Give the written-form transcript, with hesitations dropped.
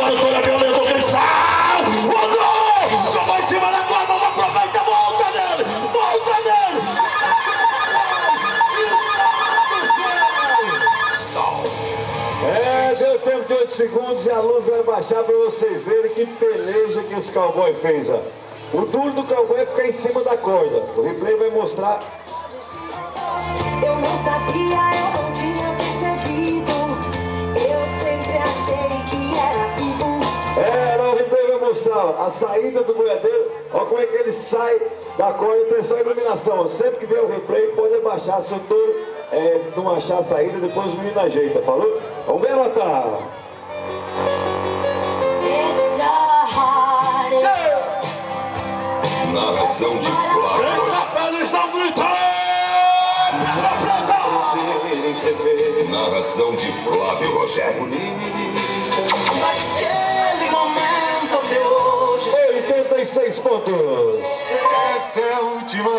altura, violento, Cristal! Rodou! Jogou em cima da guarda, não aproveita, volta nele! Volta nele! Deu tempo de 8 segundos e a luz vai baixar para vocês verem que peleja que esse cowboy fez, ó. O duro do cowboy é ficar em cima da corda. O replay vai mostrar. Eu não sabia, eu não tinha percebido. Eu sempre achei que era vivo. O replay vai mostrar a saída do boiadeiro. Olha como é que ele sai da corda. Tem só iluminação. Sempre que vê o replay, pode abaixar. Se o touro não achar a saída, depois o menino ajeita. Falou? Vamos ver, Natan. Narração de Flávio. Eles estão gritando! Narração de Flávio Rogério. Naquele momento de hoje, 86 pontos. essa é a última.